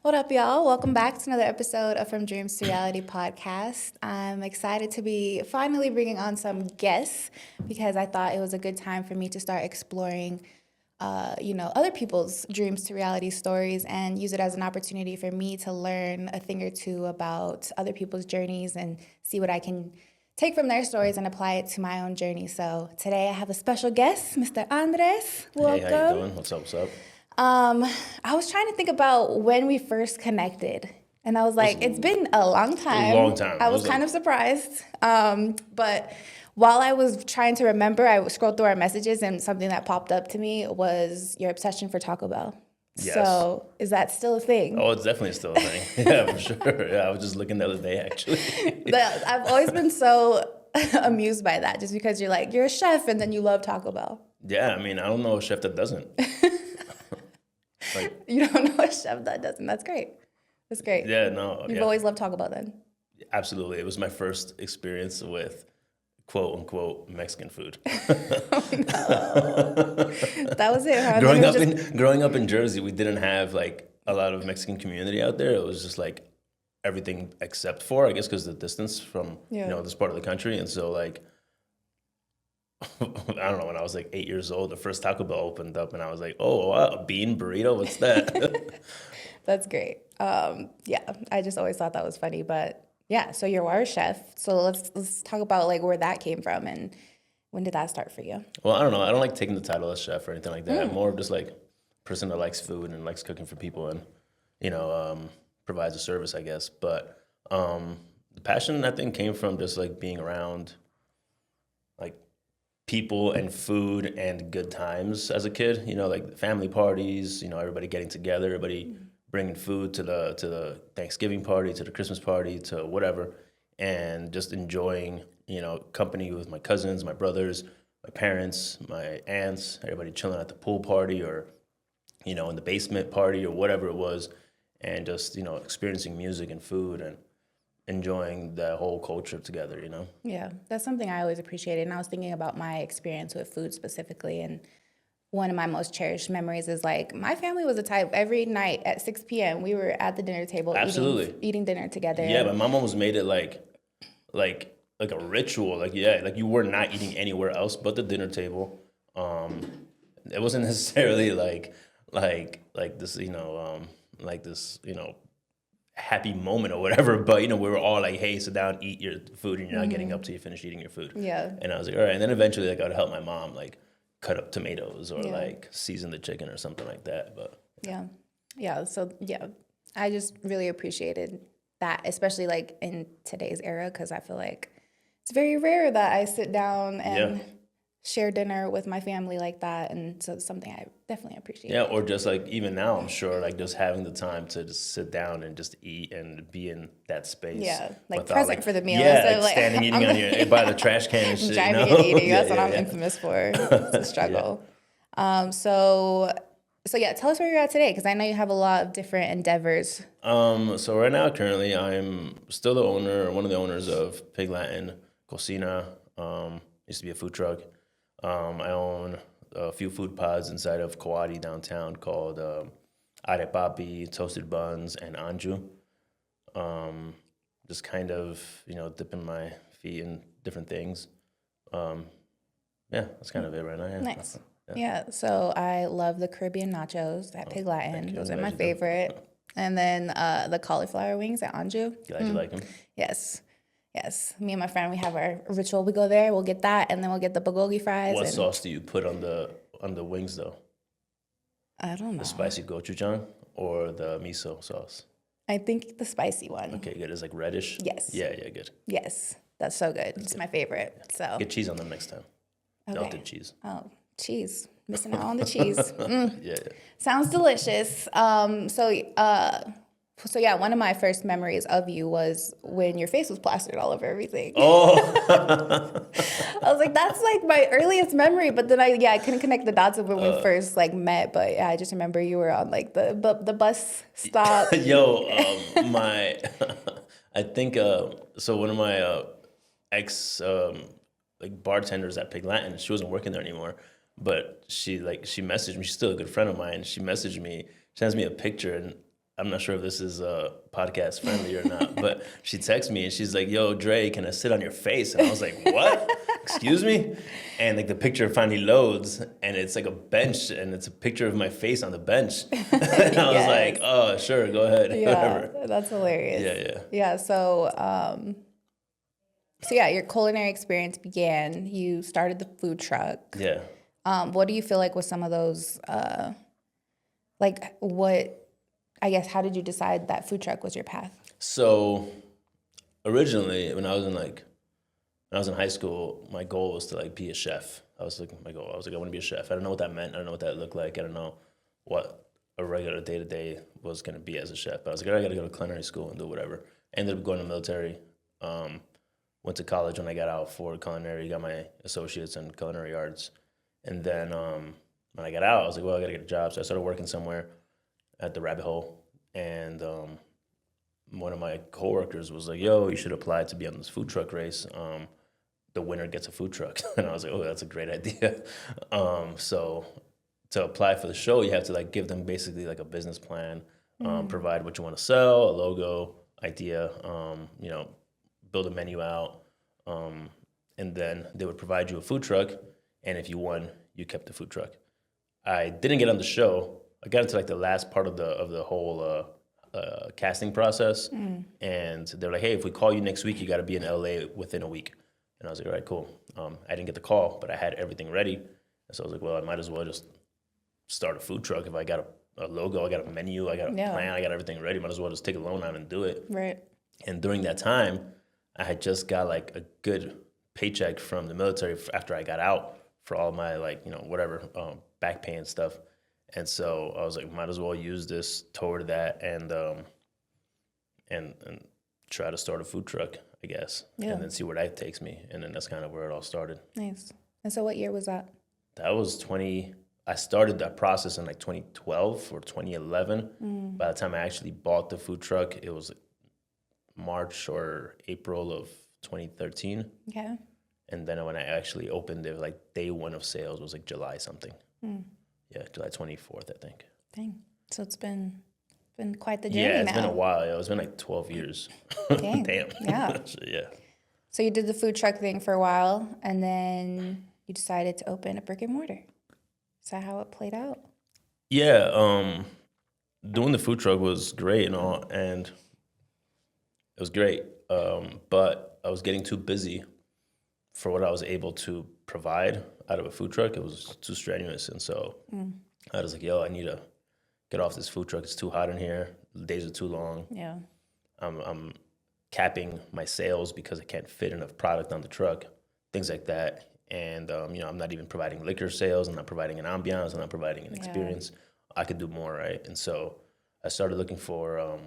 What up, y'all? Welcome back to another episode of From Dreams to Reality podcast. I'm excited to be finally bringing on some guests because I thought it was a good time for me to start exploring, other people's dreams to reality stories and use it as an opportunity for me to learn a thing or two about other people's journeys and see what I can take from their stories and apply it to my own journey. So today I have a special guest, Mr. Andres. Welcome. Hey, how you doing? What's up? What's up? I was trying to think about when we first connected, and I was like, it's been a long time. A long time. I was kind of surprised. But while I was trying to remember, I scrolled through our messages, and something that popped up to me was your obsession for Taco Bell. Yes. So is that still a thing? Oh, it's definitely still a thing. Yeah, for sure. Yeah, I was just looking the other day, actually. I've always been so amused by that, just because you're a chef, and then you love Taco Bell. Yeah, I mean, I don't know a chef that doesn't. You don't know a chef that doesn't. That's great. That's great. Yeah, no. You've always loved Taco Bell then? Absolutely. It was my first experience with quote unquote Mexican food. That was it, huh? Growing up in Jersey, we didn't have like a lot of Mexican community out there. It was just like everything except for, I guess, because the distance from this part of the country. And so like I don't know, when I was like 8 years old, the first Taco Bell opened up and I was like, oh, wow, a bean burrito? What's that? That's great. I just always thought that was funny. But yeah, so you are a chef. So let's talk about like where that came from and when did that start for you? Well, I don't know. I don't like taking the title as chef or anything like that. I'm more of just like a person that likes food and likes cooking for people and, provides a service, I guess. But the passion, I think, came from just like being around like people and food and good times as a kid, like family parties, everybody getting together, everybody bringing food to the Thanksgiving party, to the Christmas party, to whatever, and just enjoying, company with my cousins, my brothers, my parents, my aunts, everybody chilling at the pool party or, in the basement party or whatever it was, and just, experiencing music and food and enjoying the whole culture together, Yeah, that's something I always appreciated. And I was thinking about my experience with food specifically. And one of my most cherished memories is like my family was the type every night at 6 p.m. we were at the dinner table eating dinner together. Yeah, but my mom almost made it like a ritual. Like you were not eating anywhere else but the dinner table. It wasn't necessarily like this, like this, happy moment or whatever, but we were all like, hey, sit down, eat your food, and you're not getting up till you finish eating your food. Yeah. And I was like, all right. And then eventually like I would help my mom like cut up tomatoes or like season the chicken or something like that. But so I just really appreciated that, especially like in today's era, because I feel like it's very rare that I sit down and share dinner with my family like that, and so it's something I definitely appreciate. Yeah, or just like even now, I'm sure like just having the time to just sit down and just eat and be in that space. Yeah, like present for the meal. Yeah, like standing eating by the trash can and shit. Driving and eating. That's what I'm infamous for. It's a struggle. So tell us where you're at today, because I know you have a lot of different endeavors. So right now, currently, I'm still one of the owners of Pig Latin Cocina. Used to be a food truck. I own a few food pods inside of Coati downtown called Arepapi, Toasted Buns, and Anju. Just kind of, dipping my feet in different things. That's kind of it right now. Yeah. Nice. Yeah, so I love the Caribbean nachos at Pig Latin. Those are my favorite. And then the cauliflower wings at Anju. Glad you like them. Yes. Me and my friend, we have our ritual. We go there, we'll get that, and then we'll get the bulgogi fries. What sauce do you put on the wings though? I don't know. The spicy gochujang or the miso sauce? I think the spicy one. Okay, good. It's like reddish? Yes. Yeah, good. Yes, that's so good. It's my favorite. So get cheese on them next time. Okay. Melted cheese. Oh, cheese. Missing out on the cheese. Yeah. Sounds delicious. So one of my first memories of you was when your face was plastered all over everything. Oh. I was like, that's like my earliest memory. But then I couldn't connect the dots of when we first like met. But yeah, I just remember you were on like the bus stop. Yo, I think so. One of my ex like bartenders at Pig Latin, she wasn't working there anymore. But she messaged me. She's still a good friend of mine. She messaged me, sends me a picture, and I'm not sure if this is podcast friendly or not, but she texted me and she's like, "Yo, Dre, can I sit on your face?" And I was like, "What? Excuse me?" And like the picture finally loads, and it's like a bench, and it's a picture of my face on the bench. And I was like, "Oh, sure, go ahead, whatever." That's hilarious. Yeah. Yeah. So yeah, your culinary experience began. You started the food truck. Yeah. What do you feel like was some of those? I guess, how did you decide that food truck was your path? So originally, when I was in high school, my goal was to like be a chef. I was like, I want to be a chef. I don't know what that meant. I don't know what that looked like. I don't know what a regular day to day was going to be as a chef. But I was like, I got to go to culinary school and do whatever. Ended up going to the military. Went to college when I got out for culinary. Got my associates in culinary arts. And then when I got out, I was like, well, I got to get a job. So I started working somewhere at the Rabbit Hole. And one of my coworkers was like, yo, you should apply to be on this food truck race. The winner gets a food truck. And I was like, oh, that's a great idea. So to apply for the show, you have to like give them basically like a business plan, provide what you want to sell, a logo, idea, build a menu out. And then they would provide you a food truck. And if you won, you kept the food truck. I didn't get on the show. I got into like the last part of the whole casting process, and they're like, "Hey, if we call you next week, you got to be in LA within a week." And I was like, "All right, cool." I didn't get the call, but I had everything ready, and so I was like, "Well, I might as well just start a food truck if I got a logo, I got a menu, I got a plan, I got everything ready. Might as well just take a loan out and do it." Right. And during that time, I had just got like a good paycheck from the military after I got out for all my back pay and stuff. And so I was like, might as well use this toward that and try to start a food truck, I guess, and then see where that takes me. And then that's kind of where it all started. Nice. And so what year was that? That was I started that process in like 2012 or 2011. By the time I actually bought the food truck, it was March or April of 2013. Okay. And then when I actually opened it, like day one of sales was like July something. Yeah, July 24th, I think. Dang. So it's been quite the journey now. Yeah, it's now. been a while. It's been like 12 years. Dang. Damn. Yeah. So, yeah. So you did the food truck thing for a while, and then you decided to open a brick and mortar. Is that how it played out? Yeah, doing the food truck was great and all, and it was great. But I was getting too busy for what I was able to provide out of a food truck. It was too strenuous. And so I was like, yo, I need to get off this food truck. It's too hot in here. The days are too long. Yeah. I'm capping my sales because I can't fit enough product on the truck, things like that. And, I'm not even providing liquor sales. I'm not providing an ambiance. I'm not providing an experience. I could do more, right? And so I started looking for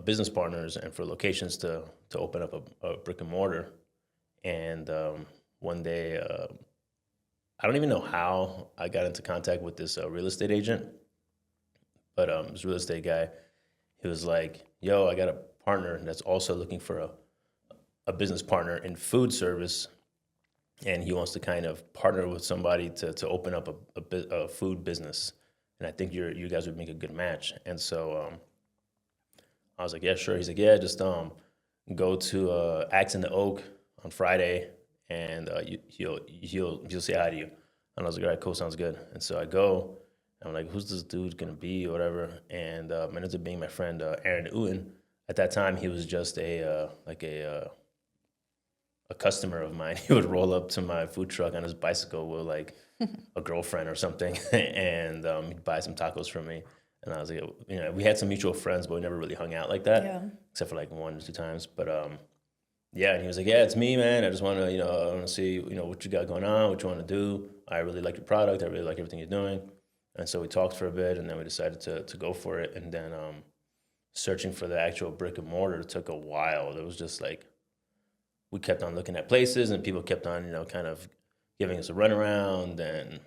business partners and for locations to open up a brick and mortar. And one day, I don't even know how I got into contact with this real estate agent, but this real estate guy, he was like, yo, I got a partner that's also looking for a business partner in food service, and he wants to kind of partner with somebody to open up a food business. And I think you guys would make a good match. And so I was like, yeah, sure. He's like, yeah, just go to Axe in the Oak on Friday, and he'll say hi to you. And I was like, all right, cool, sounds good. And so I go, and I'm like, who's this dude gonna be or whatever? And it ends up being my friend Aaron Uwen. At that time, he was just a customer of mine. He would roll up to my food truck on his bicycle with like a girlfriend or something, and he'd buy some tacos from me. And I was like, we had some mutual friends, but we never really hung out like that, except for like 1 or 2 times. But yeah, and he was like, yeah, it's me, man. I just want to, I want to see, what you got going on, what you want to do. I really like your product. I really like everything you're doing. And so we talked for a bit, and then we decided to go for it. And then searching for the actual brick and mortar took a while. It was just like, we kept on looking at places, and people kept on, kind of giving us a runaround. And,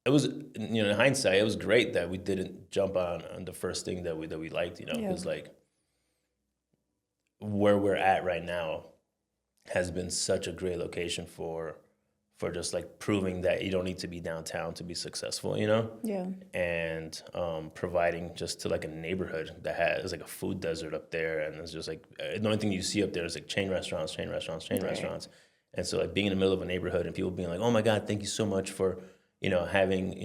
it was, in hindsight, it was great that we didn't jump on the first thing that we liked, because like, where we're at right now has been such a great location for for just like proving that you don't need to be downtown to be successful, you know? Yeah. And providing just to like a neighborhood that has like a food desert up there. And it's just like, the only thing you see up there is like chain restaurants. And so like being in the middle of a neighborhood and people being like, oh my God, thank you so much for, having,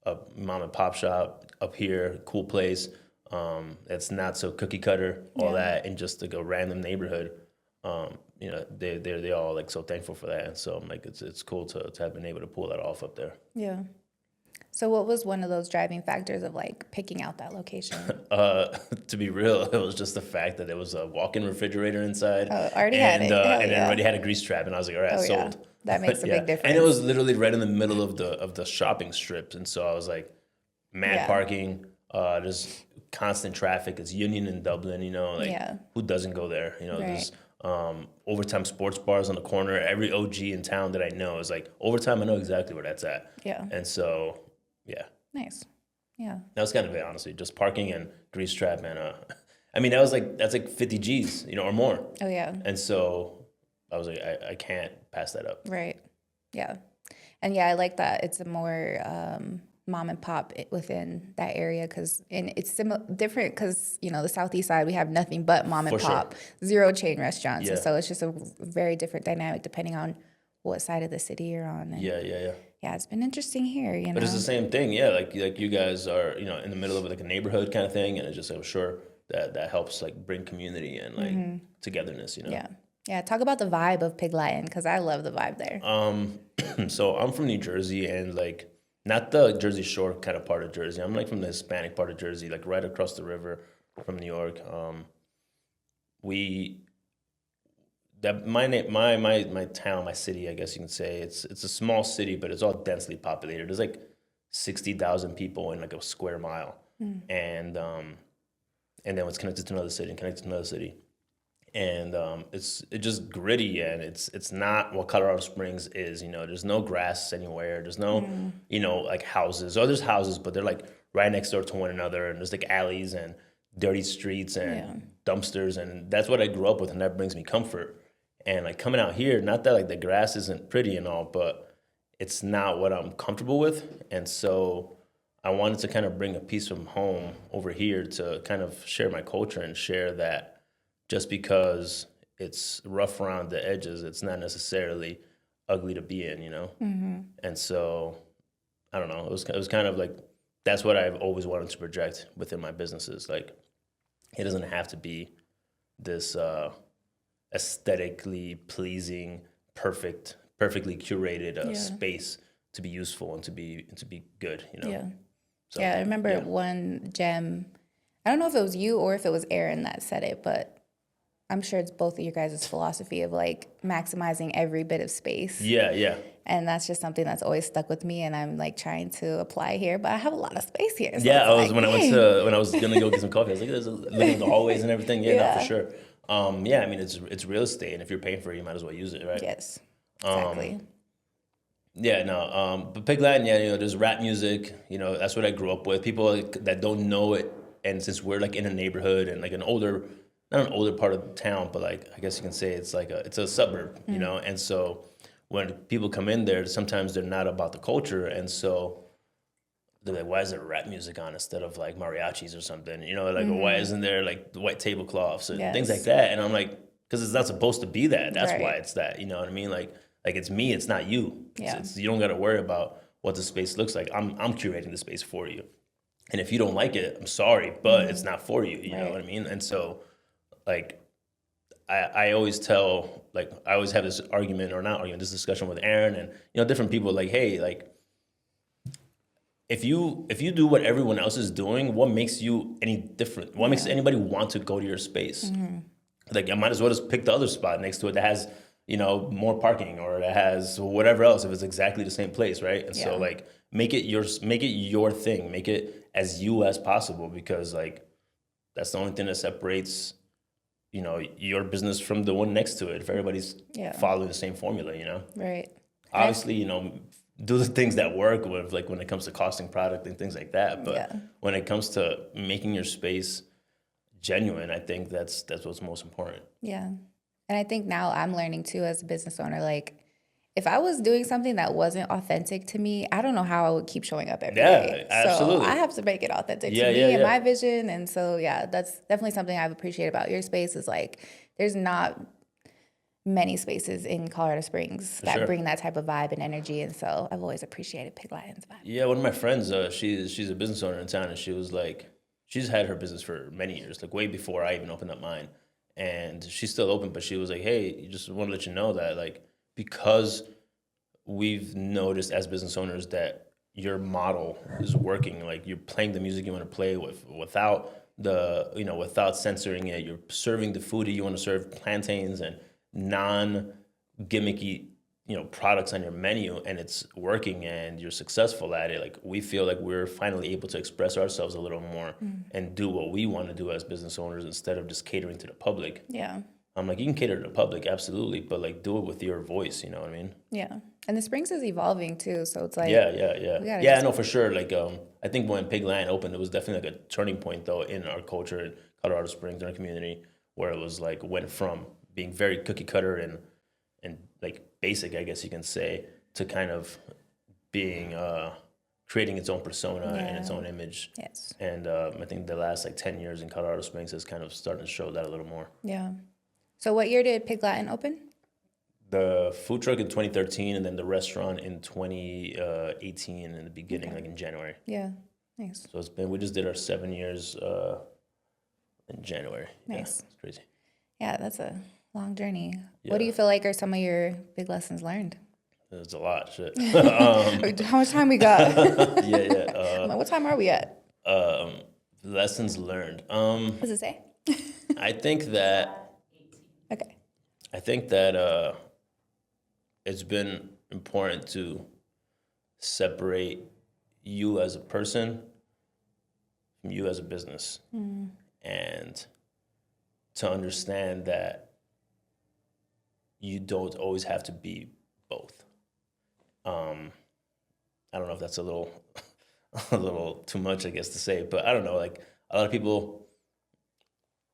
a mom and pop shop up here, cool place. It's not so cookie cutter, all that, in just like a random neighborhood. They all like so thankful for that, and so I'm like it's cool to have been able to pull that off up there. Yeah. So what was one of those driving factors of like picking out that location? To be real, it was just the fact that there was a walk-in refrigerator inside. Oh, already had it. And it already had a grease trap, and I was like, all right, sold. Yeah. That makes a big difference. And it was literally right in the middle of the shopping strip, and so I was like, mad parking. There's constant traffic. It's Union in Dublin, who doesn't go there? There's Overtime sports bars on the corner. Every OG in town that I know is like, Overtime, I know exactly where that's at. Yeah. And so, yeah. Nice. Yeah. That was kind of it, honestly. Just parking and grease trap and that's like 50 G's, or more. Oh yeah. And so I was like, I can't pass that up. Right. Yeah. And yeah, I like that it's a more mom and pop within that area because it's different because the southeast side we have nothing but mom and pop, zero chain restaurants, and so it's just a very different dynamic depending on what side of the city you're on. And yeah, it's been interesting here. But it's the same thing, like you guys are in the middle of like a neighborhood kind of thing, and it's just I'm sure that helps like bring community and like togetherness. Yeah. Talk about the vibe of Pig Latin because I love the vibe there. So I'm from New Jersey and like. Not the Jersey Shore kind of part of Jersey. I'm like from the Hispanic part of Jersey, like right across the river from New York. My town, my city, I guess you can say, it's a small city, but it's all densely populated. There's like 60,000 people in like a square mile, and then it's connected to another city and connected to another city. And it's just gritty, and it's not what Colorado Springs is. There's no grass anywhere. There's no like houses. There's houses, but they're like right next door to one another, and there's like alleys and dirty streets and dumpsters, and that's what I grew up with, and that brings me comfort. And like coming out here, not that like the grass isn't pretty and all, but it's not what I'm comfortable with, and so I wanted to kind of bring a piece from home over here to kind of share my culture and share that. Just because it's rough around the edges, it's not necessarily ugly to be in, And so, I don't know. It was kind of like that's what I've always wanted to project within my businesses. Like, it doesn't have to be this aesthetically pleasing, perfectly curated space to be useful and to be good, Yeah. So, I remember one gem. I don't know if it was you or if it was Aaron that said it, but I'm sure it's both of your guys' philosophy of like maximizing every bit of space. Yeah. And that's just something that's always stuck with me, and I'm like trying to apply here, but I have a lot of space here. So when I was gonna go get some coffee, I was like, there's looking at the hallways and everything. No, for sure. I mean it's real estate, and if you're paying for it, you might as well use it, right? Yes. Exactly. But Pig Latin, there's rap music. That's what I grew up with. People that don't know it, and since we're like in a neighborhood and like not an older part of town, but like I guess you can say it's a suburb, and so when people come in there, sometimes they're not about the culture, and so they're like, why is there rap music on instead of like mariachis or something? Why isn't there like the white tablecloths and things like that? And I'm like, because it's not supposed to be that. That's why it's that. You know what I mean? Like it's me, it's not you. You don't got to worry about what the space looks like. I'm curating the space for you, and if you don't like it, I'm sorry, but it's not for you. You know what I mean? And so. Like, I always tell, like, I always have this this discussion with Aaron and, different people, like, hey, like, if you do what everyone else is doing, what makes you any different? What makes anybody want to go to your space? Like, I might as well just pick the other spot next to it that has, more parking or that has whatever else if it's exactly the same place, right? And so, like, make it your thing. Make it as you as possible because, like, that's the only thing that separates your business from the one next to it, if everybody's following the same formula, Right. Obviously, do the things that work with, like, when it comes to costing product and things like that. But when it comes to making your space genuine, I think that's what's most important. Yeah. And I think now I'm learning too as a business owner, like, if I was doing something that wasn't authentic to me, I don't know how I would keep showing up every Yeah, day. absolutely. So I have to make it authentic Yeah, to me yeah, and yeah. my vision. And so, yeah, that's definitely something I've appreciated about your space is like, there's not many spaces in Colorado Springs that sure. bring that type of vibe and energy. And so I've always appreciated Pig Latin's vibe. Yeah, one of my friends, she's a business owner in town, and she was like, she's had her business for many years, like way before I even opened up mine, and she's still open. But she was like, "Hey, you just want to let you know that like because we've noticed as business owners that your model is working. Like you're playing the music you want to play without without censoring it. You're serving the food that you want to serve, plantains and non gimmicky products on your menu, and it's working and you're successful at it. Like we feel like we're finally able to express ourselves a little more and do what we want to do as business owners instead of just catering to the public. Yeah. I'm like, you can cater to the public, absolutely, but like do it with your voice, you know what I mean? Yeah. And the Springs is evolving too. So it's like, Yeah, no, for sure. Like I think when Pig Land opened, it was definitely like a turning point though in our culture in Colorado Springs, in our community, where it was like went from being very cookie cutter and like basic, I guess you can say, to kind of being creating its own persona and its own image. Yes. And I think the last like 10 years in Colorado Springs has kind of started to show that a little more. Yeah. So what year did Pig Latin open? The food truck in 2013, and then the restaurant in 2018 in the beginning, like in January. Yeah. Nice. So we just did our 7 years in January. Nice. Yeah, it's crazy. Yeah, that's a long journey. Yeah. What do you feel like are some of your big lessons learned? It's a lot, shit. How much time we got? Yeah. What time are we at? Lessons learned. What does it say? I think that Okay. It's been important to separate you as a person from you as a business, and to understand that you don't always have to be both. I don't know if that's a little too much, I guess, to say, but I don't know. Like a lot of people,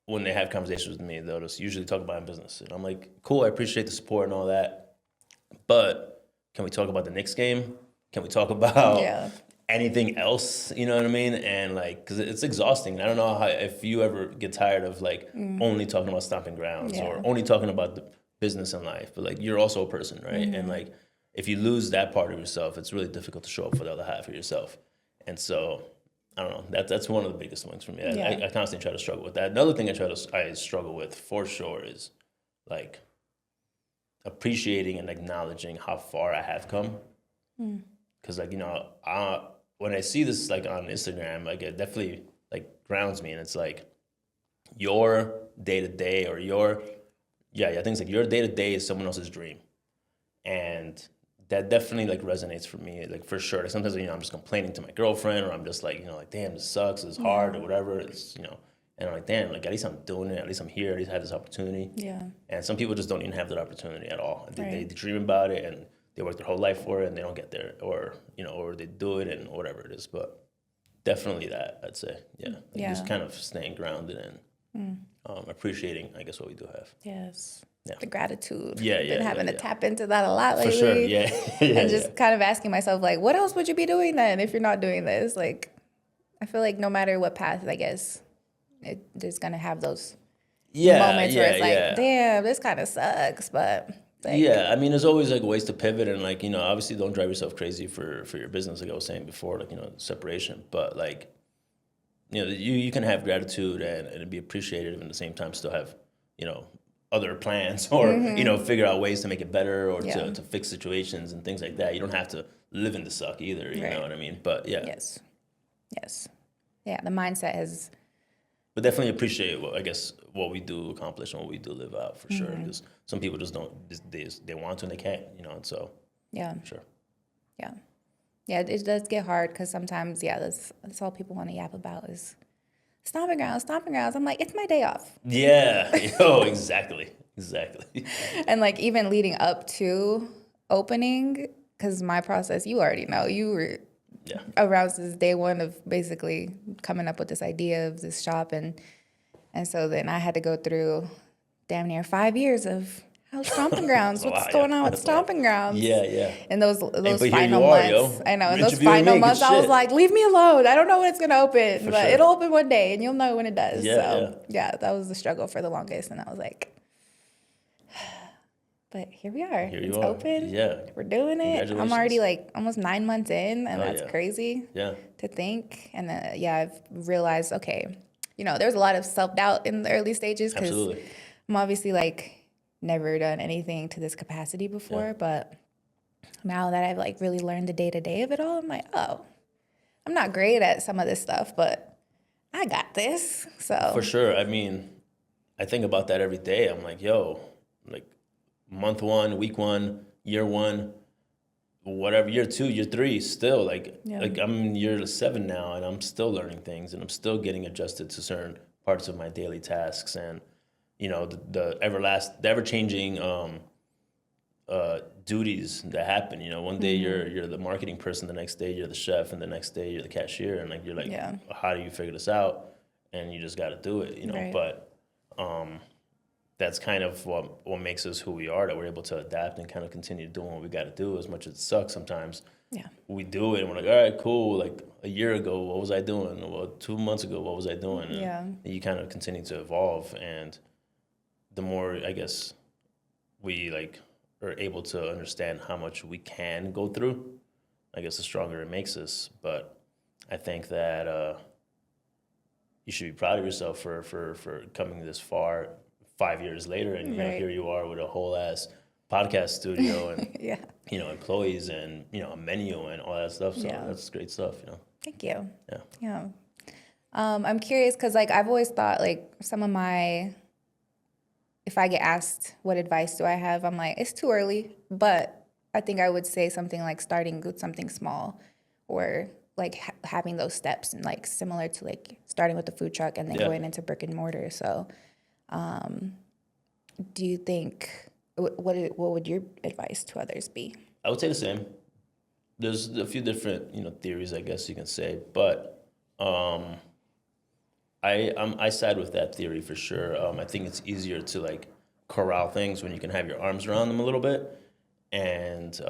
when they have conversations with me, they'll just usually talk about business, and I'm like, cool, I appreciate the support and all that, but can we talk about the Knicks game? Can we talk about anything else? You know what I mean? And like, because it's exhausting. I don't know if you ever get tired of like only talking about stomping grounds or only talking about the business and life, but like you're also a person, right? And like if you lose that part of yourself, it's really difficult to show up for the other half of yourself. And so I don't know. That's one of the biggest things for me. I constantly try to struggle with that. Another thing I struggle with for sure is like appreciating and acknowledging how far I have come. Because like when I see this like on Instagram, like it definitely like grounds me, and it's like your day to day or I think it's like your day to day is someone else's dream, and that definitely like resonates for me, like for sure. Like sometimes I'm just complaining to my girlfriend, or I'm just like like damn, this sucks, this is hard, or whatever. It's and I'm like damn, like at least I'm doing it, at least I'm here, at least I have this opportunity. Yeah. And some people just don't even have that opportunity at all. They dream about it and they work their whole life for it and they don't get there, or or they do it and whatever it is. But definitely that, I'd say, just kind of staying grounded and appreciating, I guess, what we do have. Yes. Yeah. The gratitude. Been having to tap into that a lot lately. For sure, yeah. And just kind of asking myself, like, what else would you be doing then if you're not doing this? Like, I feel like no matter what path, I guess, it's going to have those moments where it's like, damn, this kind of sucks, but... Like, I mean, there's always like ways to pivot, and like obviously don't drive yourself crazy for your business, like I was saying before, like separation. But like you can have gratitude and be appreciative, and at the same time still have other plans or figure out ways to make it better or to fix situations and things like that. You don't have to live in the suck either. You know what I mean? But yes, the mindset has. But definitely appreciate what we do accomplish and what we do live out for sure. Because some people just don't, they want to and they can't, and so. Yeah. Sure. Yeah. Yeah, it does get hard because sometimes, that's all people want to yap about is stomping grounds. I'm like, it's my day off. Yeah. Exactly. And like even leading up to opening, because my process, you already know, you were around since day one of basically coming up with this idea of this shop, and so then I had to go through damn near 5 years of how's Stomping Grounds? That's a What's lot, going yeah. on with That's a lot. Stomping Grounds? Yeah. And those But here final you are, months, yo. I know. In You're those interviewing final me, good months, I was shit. like, leave me alone. I don't know when it's gonna open, For but sure. it'll open one day, and you'll know when it does. Yeah, So yeah, that was the struggle for the longest, and I was like, but here we are. Here It's you are. open. Yeah. We're doing it. I'm Congratulations. already like almost 9 months in, and Oh, that's yeah. crazy Yeah. to think. And I've realized, okay, there's a lot of self-doubt in the early stages because Absolutely. I'm obviously like never done anything to this capacity before, Yeah. but now that I've like really learned the day-to-day of it all, I'm like, oh, I'm not great at some of this stuff, but I got this. So For sure. I mean, I think about that every day. I'm like, yo, like month 1, week 1, year 1, whatever, year 2, year 3, still like I'm in year 7 now, and I'm still learning things, and I'm still getting adjusted to certain parts of my daily tasks, and the ever changing duties that happen. One day you're the marketing person, the next day you're the chef, and the next day you're the cashier, and like you're like, how do you figure this out? And you just got to do it, Right. But that's kind of what makes us who we are, that we're able to adapt and kind of continue doing what we got to do, as much as it sucks sometimes. Yeah. We do it and we're like, all right, cool. Like a year ago, what was I doing? Well, 2 months ago, what was I doing? And you kind of continue to evolve. And the more, I guess, we like are able to understand how much we can go through, I guess the stronger it makes us. But I think that you should be proud of yourself for coming this far 5 years later, and Right. here you are with a whole ass podcast studio and Yeah. employees and a menu and all that stuff. So Yeah. that's great stuff. Thank you. Yeah. Yeah. I'm curious because like I've always thought like if I get asked what advice do I have, I'm like, it's too early, but I think I would say something like starting with something small, or like having those steps, and like similar to like starting with the food truck and then going into brick and mortar. So do you think, what would your advice to others be? I would say the same. There's a few different theories, I guess you can say, but I side with that theory for sure. I think it's easier to like corral things when you can have your arms around them a little bit, and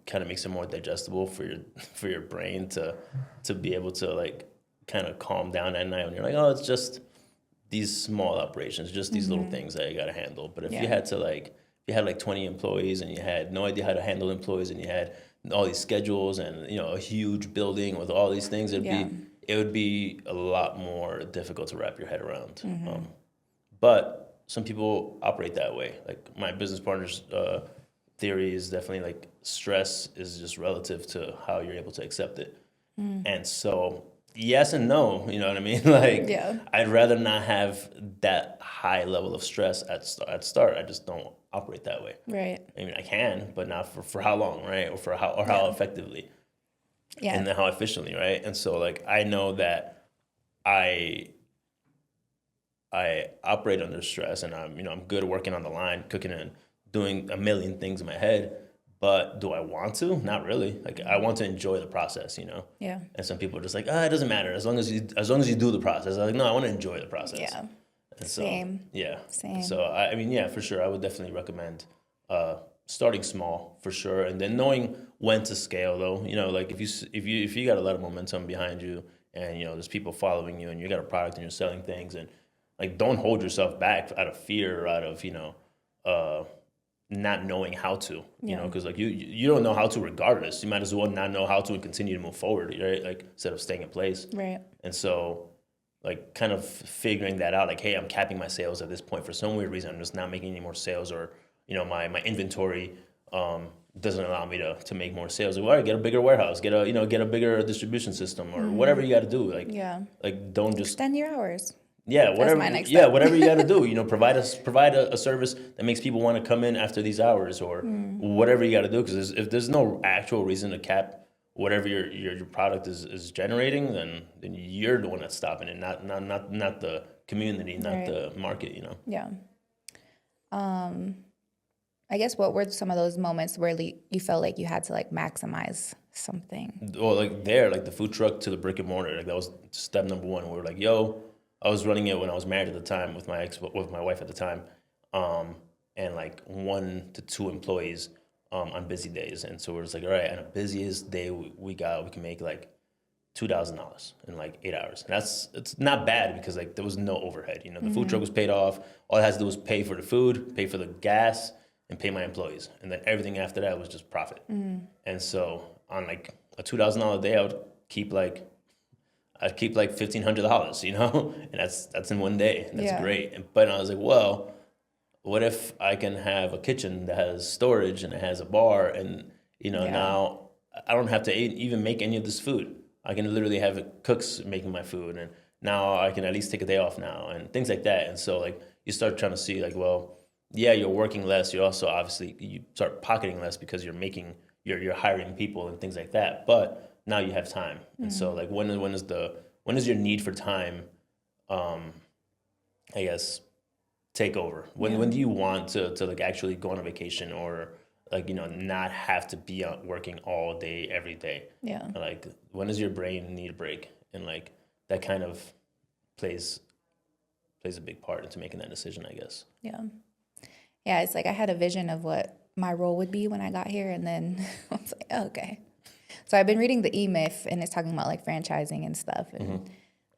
kind of makes it more digestible for your brain to be able to like kind of calm down at night when you're like, oh, it's just these small operations, just these little things that you got to handle. But if you had like 20 employees and you had no idea how to handle employees, and you had all these schedules and a huge building with all these things, it would be a lot more difficult to wrap your head around. But some people operate that way. Like my business partner's theory is definitely like stress is just relative to how you're able to accept it. And so yes and no, you know what I mean? Like I'd rather not have that high level of stress at start. I just don't operate that way. Right. I mean, I can, but not for how long, right? Or how effectively. Yeah. And then how efficiently, right? And so like I know that I operate under stress, and I'm good working on the line, cooking and doing a million things in my head. But do I want to? Not really. Like I want to enjoy the process, Yeah. And some people are just like, it doesn't matter as long as you do the process. I'm like, no, I want to enjoy the process. Yeah. And so, Same. Yeah. Same. So I mean, yeah, for sure, I would definitely recommend starting small for sure, and then knowing when to scale though. Like if you got a lot of momentum behind you, and there's people following you, and you got a product and you're selling things, and like don't hold yourself back out of fear or out of not knowing how to, because like you don't know how to regardless. You might as well not know how to and continue to move forward, right? Like instead of staying in place. Right. And so like kind of figuring that out, like, hey, I'm capping my sales at this point for some weird reason. I'm just not making any more sales, or my inventory doesn't allow me to make more sales. Like, all right, get a bigger warehouse, get a bigger distribution system, or whatever you got to do. Like don't just extend your hours. Yeah, whatever. That's my next step. Whatever you got to do. Provide a service that makes people want to come in after these hours, or whatever you got to do. Because if there's no actual reason to cap whatever your product is generating, then you're the one that's stopping it, not the community, not the market. Yeah. I guess what were some of those moments where you felt like you had to like maximize something? Well, like the food truck to the brick and mortar, like that was step number one. We were like, yo. I was running it when I was married at the time with my wife at the time, and like 1 to 2 employees on busy days. And so we're just like, all right, on the busiest day we can make like $2,000 in like 8 hours. And it's not bad because like there was no overhead. You know, the food truck was paid off. All I had to do was pay for the food, pay for the gas, and pay my employees. And then everything after that was just profit. And so on like a $2,000 day, I'd keep like $1,500, you know, and that's in one day. And that's great. But I was like, well, what if I can have a kitchen that has storage and it has a bar, and you know now I don't have to even make any of this food. I can literally have cooks making my food, and now I can at least take a day off now and things like that. And so like you start trying to see like, well, yeah, you're working less. You also obviously you start pocketing less because you're hiring people and things like that. But now you have time, and so like when is your need for time? I guess take over. When do you want to like actually go on a vacation or like, you know, not have to be out working all day every day? Yeah. Like when does your brain need a break? And like that kind of plays a big part into making that decision, I guess. Yeah. Yeah, it's like I had a vision of what my role would be when I got here, and then I was like, oh, okay. So I've been reading the E-Myth, and it's talking about like franchising and stuff, and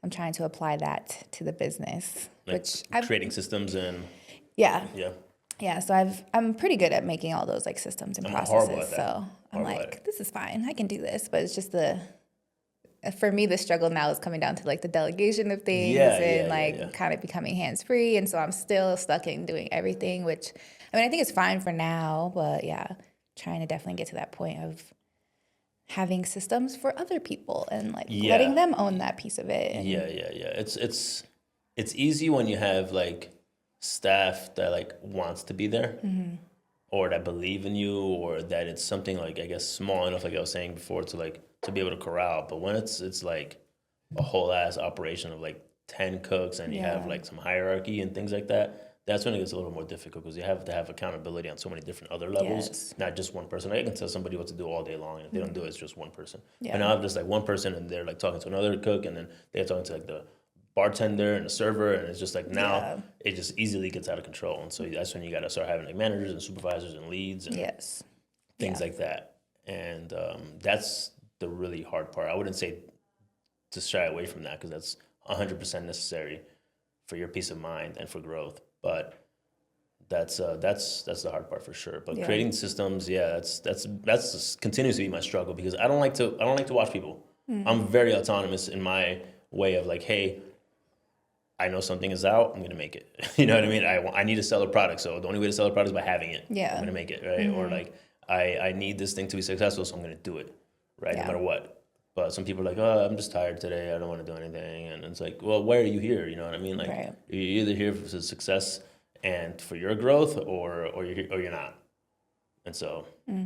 I'm trying to apply that to the business, like creating systems and yeah. So I'm pretty good at making all those like systems and processes. So I'm like, this is fine. I can do this, but it's just for me, the struggle now is coming down to like the delegation of things and kind of becoming hands-free. And so I'm still stuck in doing everything, which, I mean, I think it's fine for now, but yeah, trying to definitely get to that point of having systems for other people and like letting them own that piece of it. And It's easy when you have like staff that like wants to be there or that believe in you, or that it's something like, I guess, small enough, like I was saying before, to be able to corral. But when it's like a whole ass operation of like 10 cooks and you have like some hierarchy and things like that, that's when it gets a little more difficult because you have to have accountability on so many different other levels, not just one person. I can tell somebody what to do all day long, and if they don't do it, it's just one person. But now I'm just like one person, and they're like talking to another cook, and then they're talking to like the bartender and the server, and it's just like now it just easily gets out of control. And so that's when you got to start having like managers and supervisors and leads and things like that. And that's the really hard part. I wouldn't say to shy away from that because that's 100% necessary for your peace of mind and for growth. But that's the hard part for sure. But creating systems, that's continues to be my struggle because I don't like to watch people. I'm very autonomous in my way of like, hey, I know something is out, I'm going to make it. You know what I mean? I need to sell a product. So the only way to sell a product is by having it. I'm going to make it, right? Or like, I need this thing to be successful, so I'm going to do it, right? No matter what. But some people are like, oh, I'm just tired today. I don't want to do anything. And it's like, well, why are you here? You know what I mean? Like, you're either here for success and for your growth or you're not. And so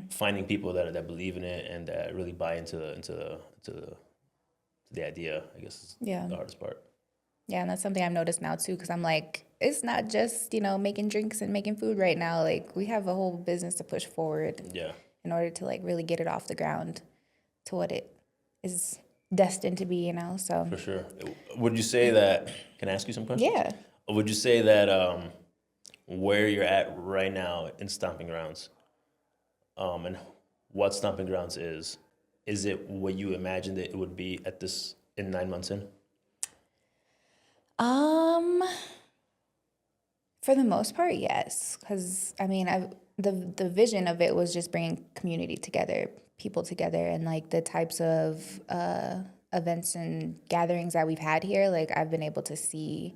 finding people that believe in it and that really buy into the idea, I guess, is the hardest part. Yeah, and that's something I've noticed now, too, because I'm like, it's not just, you know, making drinks and making food right now. Like, we have a whole business to push forward in order to, like, really get it off the ground to what it is destined to be, you know, so. For sure. Would you say that, can I ask you some questions? Yeah. Would you say that where you're at right now in Stomping Grounds and what Stomping Grounds is it what you imagined it would be in 9 months in? For the most part, yes. Because, I mean, the vision of it was just bringing community together, people together, and, like, the types of events and gatherings that we've had here. Like, I've been able to see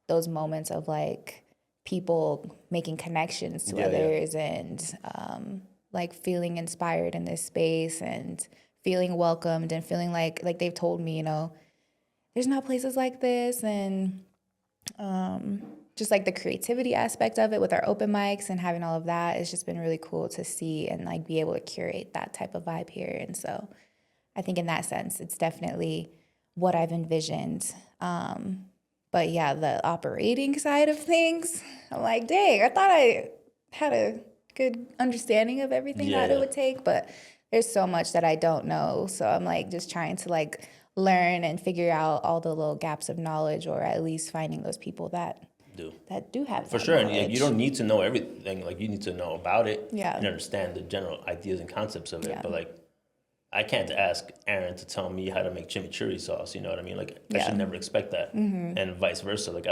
those moments of, like, people making connections to others and, like, feeling inspired in this space and feeling welcomed and feeling like they've told me, you know, there's not places like this, and just like the creativity aspect of it with our open mics and having all of that, it's just been really cool to see and like be able to curate that type of vibe here. And so I think in that sense, it's definitely what I've envisioned. But yeah, the operating side of things, I'm like, dang, I thought I had a good understanding of everything that it would take, but there's so much that I don't know. So I'm like just trying to like learn and figure out all the little gaps of knowledge, or at least finding those people that that do have For that sure. And knowledge. you don't need to know everything. Like, you need to know about it Yeah. and understand the general ideas and concepts of it. Yeah. But like, I can't ask Aaron to tell me how to make chimichurri sauce. You know what I mean? Like, I Yeah. should never expect that, and vice versa. Like,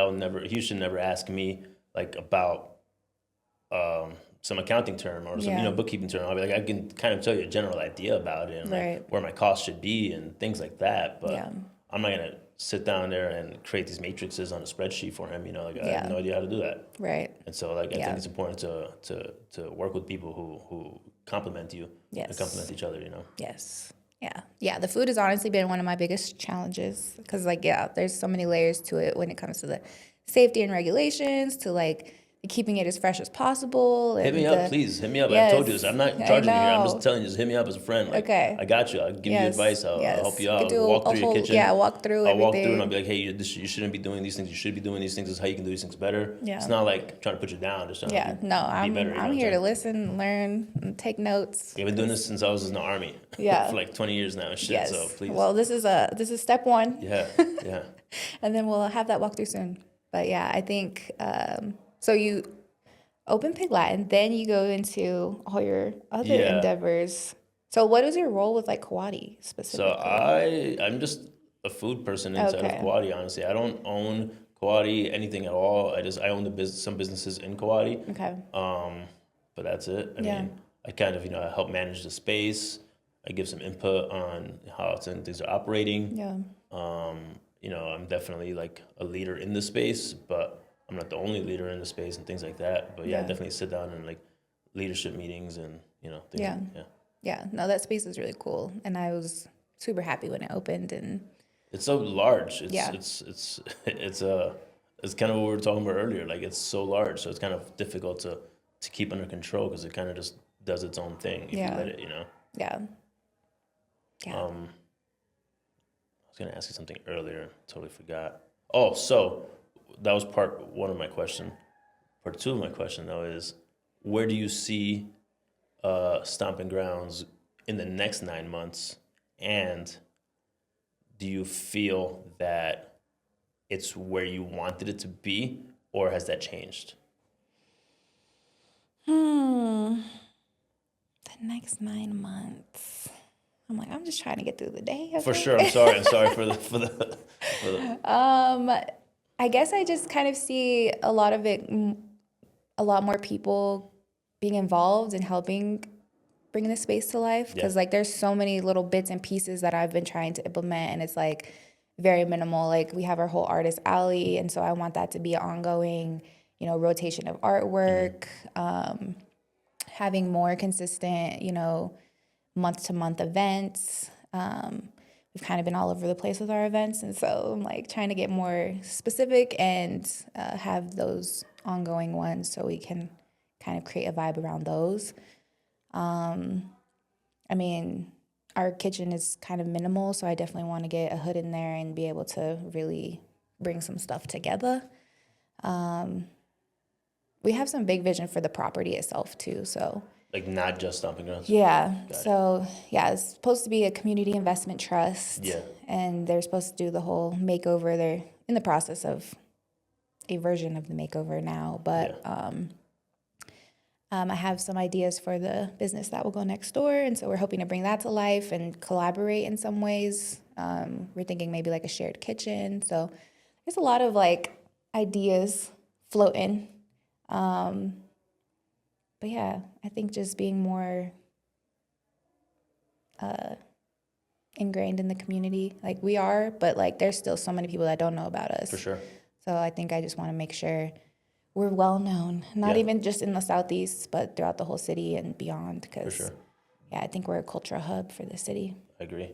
he should never ask me like about some accounting term or some Yeah. bookkeeping term. I'll be like, I can kind of tell you a general idea about it and Right. like where my costs should be and things like that. But Yeah. I'm not gonna sit down there and create these matrices on a spreadsheet for him. Like, I Yeah. have no idea how to do that. Right. And so, like, I Yeah. think it's important to work with people who complement you and Yes. complement each other. Yes. Yeah. Yeah. The food has honestly been one of my biggest challenges because, like, yeah, there's so many layers to it when it comes to the safety and regulations, to like keeping it as fresh as possible. Hit me up, please. Hit me up. Yes, I told you this. I'm not I charging you here. I'm know. just telling you, just hit me up as a friend. Like, Okay. I got you. I'll give you Yes, advice. I'll yes. help you You out. could do Walk a through your whole- kitchen. yeah, walk through I'll walk through and everything. I'll be like, hey, you shouldn't be doing these things. You should be doing these things. This is how you can do these things better. Yeah. It's not like trying to put you down. Just trying Yeah. to No, be better. I'm here to listen, learn, and take notes. I've been doing this since I was in the Army. Yeah. For like 20 years now and shit. Yes. So please. Well, this is step one. Yeah. Yeah. And then we'll have that walkthrough soon. But yeah, I think so. You open Pig Latin, then you go into all your other Yeah. endeavors. So what is your role with like Kawadi specifically? So I'm just a food person inside Okay. of Kawadi, honestly. I don't own Kawadi, anything at all. I own some businesses in Kawadi. Okay. But that's it. I Yeah. mean, I kind of, I help manage the space. I give some input on how things are operating. Yeah. I'm definitely like a leader in the space, but I'm not the only leader in the space and things like that. But yeah, I Yeah. definitely sit down in like leadership meetings and, things. Yeah. Yeah. Yeah. No, that space is really cool. And I was super happy when it opened. And It's so large. It's Yeah. it's kind of what we were talking about earlier. Like, it's so large, so it's kind of difficult to keep under control because it kind of just does its own thing if Yeah. you let it. yeah. Yeah. I was gonna ask you something earlier, totally forgot. Oh, so that was part one of my question. Part two of my question though is, where do you see Stomping Grounds in the next 9 months, and do you feel that it's where you wanted it to be, or has that changed? The next 9 months. I'm like, I'm just trying to get through the day. For okay? sure. I'm sorry for the. I guess I just kind of see a lot of it, a lot more people being involved and helping bring the space to life. Because like there's so many little bits and pieces that I've been trying to implement, and it's like very minimal. Like we have our whole artist alley, and so I want that to be an ongoing, rotation of artwork, having more consistent, month-to-month events. We've kind of been all over the place with our events, and so I'm like trying to get more specific and have those ongoing ones so we can kind of create a vibe around those. I mean, our kitchen is kind of minimal, so I definitely want to get a hood in there and be able to really bring some stuff together. We have some big vision for the property itself too, so. Like, not just Stomping Grounds? Yeah. So, yeah, it's supposed to be a community investment trust. Yeah. And they're supposed to do the whole makeover. They're in the process of a version of the makeover now. But I have some ideas for the business that will go next door. And so we're hoping to bring that to life and collaborate in some ways. We're thinking maybe like a shared kitchen. So there's a lot of like ideas floating. But yeah, I think just being more ingrained in the community, like we are, but like there's still so many people that don't know about us. For sure. So I think I just want to make sure we're well known, not even just in the Southeast, but throughout the whole city and beyond. Because For sure. Yeah, I think we're a cultural hub for the city. I agree.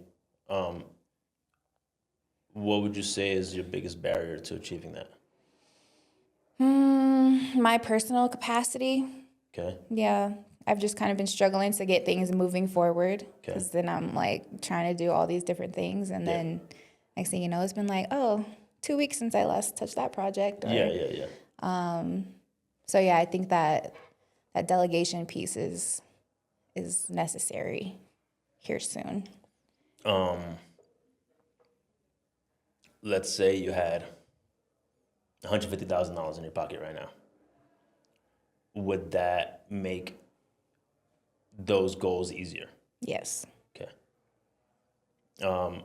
What would you say is your biggest barrier to achieving that? My personal capacity. Okay. Yeah, I've just kind of been struggling to get things moving forward because then I'm like trying to do all these different things, and then next thing you know, it's been like, 2 weeks since I last touched that project. Or, Yeah. So yeah, I think that delegation piece is necessary here soon. Let's say you had $150,000 in your pocket right now, would that make those goals easier? Yes. Okay.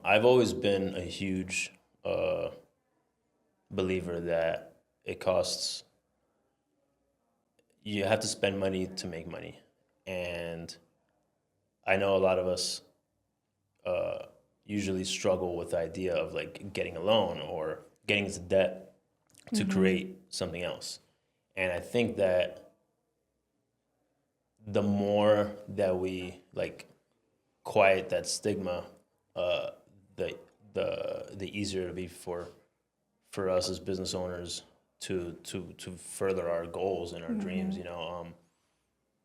I've always been a huge believer that you have to spend money to make money. And I know a lot of us usually struggle with the idea of like getting a loan or getting into debt to create something else. And I think that the more that we like quiet that stigma, the easier it'll be for us as business owners to further our goals and our dreams. You know,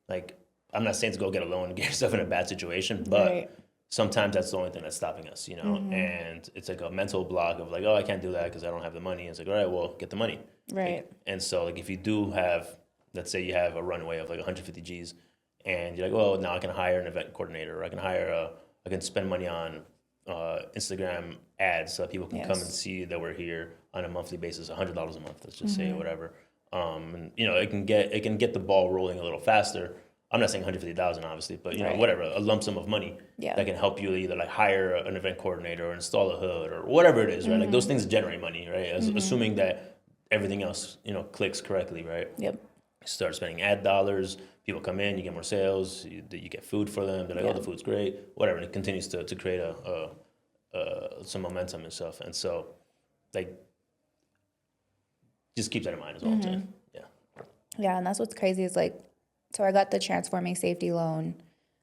like I'm not saying to go get a loan and get yourself in a bad situation, but sometimes that's the only thing that's stopping us. You know, and it's like a mental block of like, oh, I can't do that because I don't have the money. And it's like, all right, well, get the money. Right. Like, and so like if you do have, let's say you have a runway of like 150 G's, and you're like, well, now I can hire an event coordinator, or I can spend money on Instagram ads so that people can come and see that we're here on a monthly basis, $100 a month, let's just say, whatever. And you know, it can get the ball rolling a little faster. I'm not saying 150,000, obviously, but you know, whatever, a lump sum of money that can help you either like hire an event coordinator or install a hood or whatever it is, right? Like those things generate money, right? Assuming that everything else, you know, clicks correctly, right? Yep. Start spending ad dollars. People come in, you get more sales. You get food for them. They're like, "Oh, the food's great." Whatever. And it continues to create some momentum and stuff. And so, like, just keep that in mind as well. Yeah. Yeah, and that's what's crazy is like, so I got the transforming safety loan,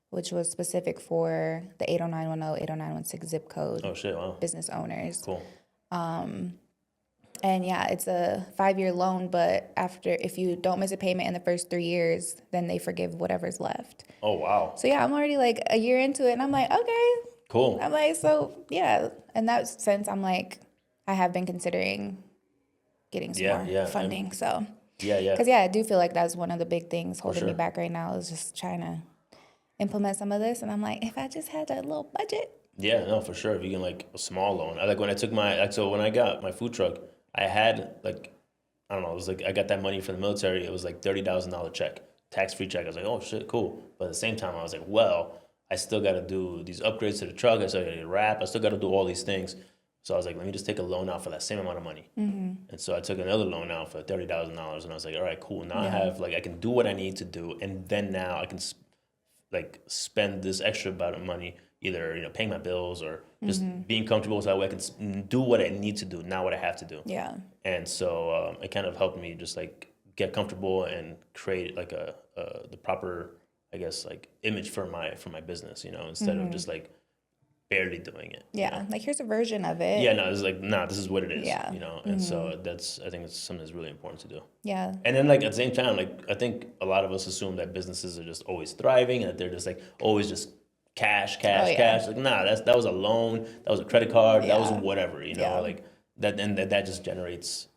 which was specific for the 80910, 80916 zip code. Oh shit! Wow. Business owners. Cool. And yeah, it's a 5-year loan, but if you don't miss a payment in the first 3 years, then they forgive whatever's left. Oh wow. So yeah, I'm already like a year into it, and I'm like, okay. Cool. I'm like, so yeah. In that sense, I'm like, I have been considering getting some more funding. So yeah. Because I do feel like that's one of the big things holding me back right now is just trying to implement some of this. And I'm like, if I just had a little budget. Yeah, no, for sure. If you can like a small loan. I like when I took when I got my food truck, I had like, I don't know, it was like I got that money from the military. It was like $30,000 check, tax-free check. I was like, oh shit, cool. But at the same time, I was like, well, I still got to do these upgrades to the truck. I still got to wrap. I still got to do all these things. So I was like, let me just take a loan out for that same amount of money. And so I took another loan out for $30,000, and I was like, all right, cool. Now I have like I can do what I need to do, and then now I can like spend this extra amount of money either paying my bills or just being comfortable so that way I can do what I need to do, not what I have to do. Yeah. And so it kind of helped me just like get comfortable and create like the proper, I guess, like image for my business, instead of just like barely doing it. Yeah, like here's a version of it. Yeah, no, it's like, this is what it is. Yeah. And so I think it's something that's really important to do. Yeah. And then like at the same time, like I think a lot of us assume that businesses are just always thriving and that they're just like always just cash. Like, that was a loan, that was a credit card, that was whatever, like that, and that just generates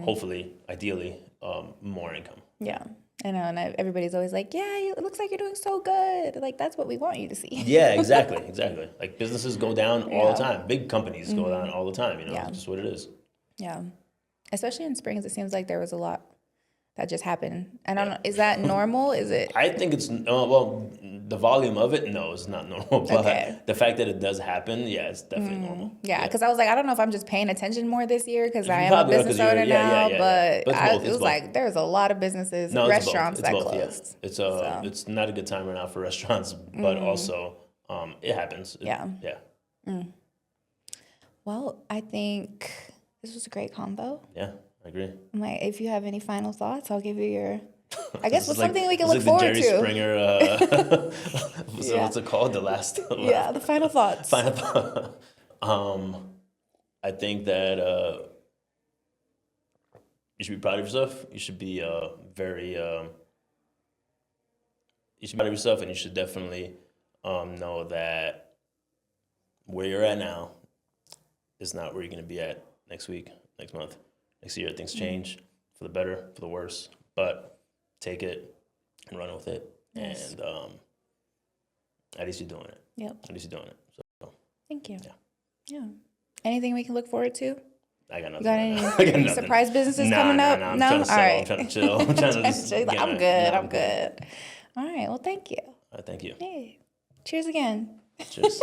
hopefully, ideally, more income. Yeah. I know, and everybody's always like, yeah, it looks like you're doing so good. Like, that's what we want you to see. Yeah, exactly. Like, businesses go down all the time. Big companies go down all the time, It's just what it is. Yeah. Especially in Springs, it seems like there was a lot that just happened. I don't know, is that normal? Is it? I think it's, the volume of it, no, it's not normal. But the fact that it does happen, it's definitely normal. Yeah, because I was like, I don't know if I'm just paying attention more this year because I am a business owner now, but it was like there's a lot of businesses, restaurants that closed. Yeah. It's not a good time right now for restaurants, but also it happens. Yeah. Well, I think this was a great combo. Yeah, I agree. I'm like, if you have any final thoughts, I'll give you your... I guess what's something we can look like forward to. Jerry Springer, what's it called? The last. Yeah, the final thoughts. Final thought. I think that you should be proud of yourself. You should be very. You should be proud of yourself, and you should definitely know that where you're at now is not where you're going to be at next week, next month, next year. Things change for the better, for the worse, but take it and run with it. Yes. And at least you're doing it. Yep. At least you're doing it. So thank you. Yeah. Anything we can look forward to? I got nothing. You got right now. I got any nothing. surprise businesses Nah, coming nah, up? nah. I'm No? trying to All settle. right. I'm trying to chill. I'm trying to just. I'm good. I'm good. All right. Well, thank you. All right, thank you. Hey, cheers again. Cheers.